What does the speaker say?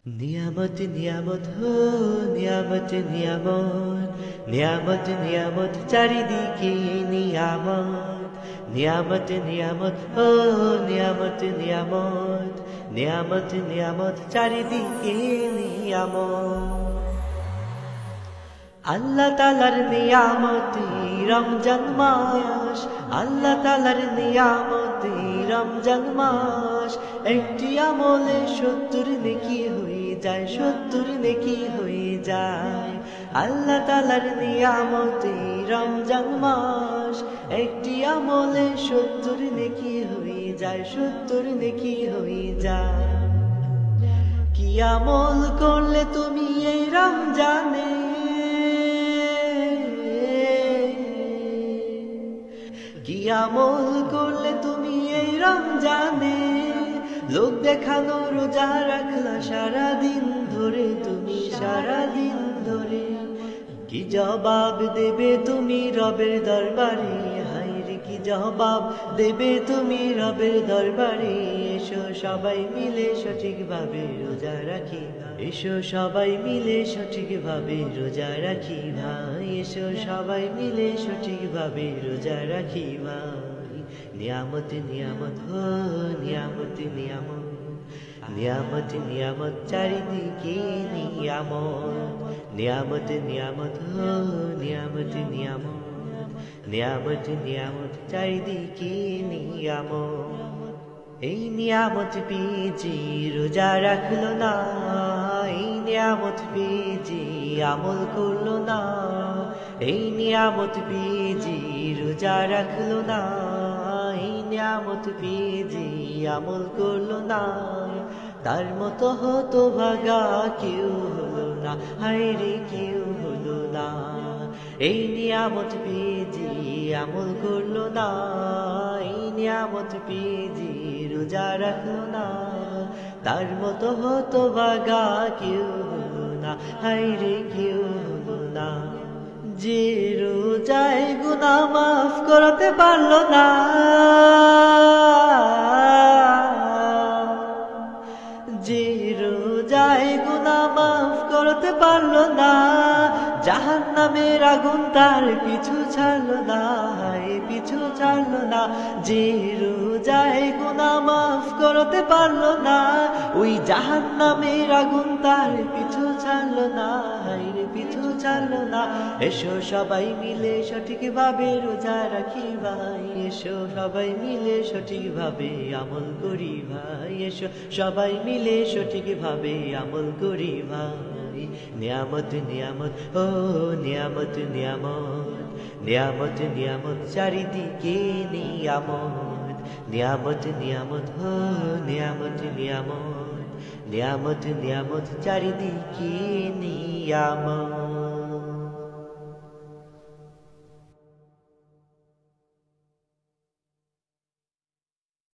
नियामत नियामत हो नियामत नियामत नियामत नियामत चारिदिके नियामत नियामत नियामत हो नियामत नियामत नियामत नियामत चारिदिके नियामत আল্লাহ তাআলার নিয়ামতে রমজান মাস আল্লাহ তাআলার নিয়ামতে রমজান মাস একটি আমলে 70 নেকি হয়ে যায় 70 নেকি হয়ে যায় আল্লাহ তাআলার নিয়ামতে রমজান মাস একটি আমলে 70 নেকি হয়ে যায় 70 নেকি হয়ে যায় কি আমল করলে তুমি এই রমজানে কি আমল করলে তুমি এই রমজানে লোক দেখানো রোজা রাখলা সারা দিন ধরে তুমি সারা দিন ধরে কি জবাব দেবে তুমি রবের দরবারে হায়রে কি জবাব দেবে তুমি রবের দরবারে এসো সবাই মিলে সঠিকভাবে রোজা রাখি এসো সবাই মিলে সঠিকভাবে রোজা রাখি ভাই এসো সবাই মিলে সঠিকভাবে রোজা রাখি ভাই নিয়ামত নিয়ামত হো নিয়ামত নিয়ামত নিয়ামত নিয়ামত চারিদিকে নিয়ামত নিয়ামত নিয়ামত হো নিয়ামত নিয়ামত নিয়ামত নিয়ামত চারিদিকে নিয়ামত এই নিয়ামত পেয়েছি রোজা রাখলো না এই নিয়ামত পেয়েছি আমল করলো না এই নিয়ামত পেয়েছি রোজা রাখলো না এই নিয়ামত পেয়েছি আমল করলো না তার মতো হতো ভাগা কেউ হলো না হায়রে কেউ হলো না এই নিয়ামত পেয়েছি আমল করলো না এই নিয়ামত পেয়েছি রোজা রাখলো না তার মতো হতো ভাগা কেউ হলো না হায়রে কেউ হলো না যে রোজায় গুনাহ মাফ করতে পারলো না যে রোজায় গুনাহ মাফ করতে পারলো না জাহান্নামের আগুন তার পিছু ছাড়লো না পিছু ছাড়লো না যে রোজায় গুনাহ মাফ করতে পারলো না ওই জাহান্নামের আগুন তার পিছু ছাড়লো না পিছু ছাড়লো না এসো সবাই মিলে সঠিকভাবে রোজা রাখি ভাই এসো সবাই মিলে সঠিকভাবে আমল করি ভাই এসো সবাই মিলে সঠিকভাবে আমল করি ভাই নিয়ামত নিয়ামত ও নিয়ামত নিয়ামত নিয়ামত নিয়ামত চারিদিকে নিয়ামত নিয়ামত নিয়ামত ও নিয়ামত নিয়ামত নিয়ামত নিয়ামত চারিদিকে নিয়ামত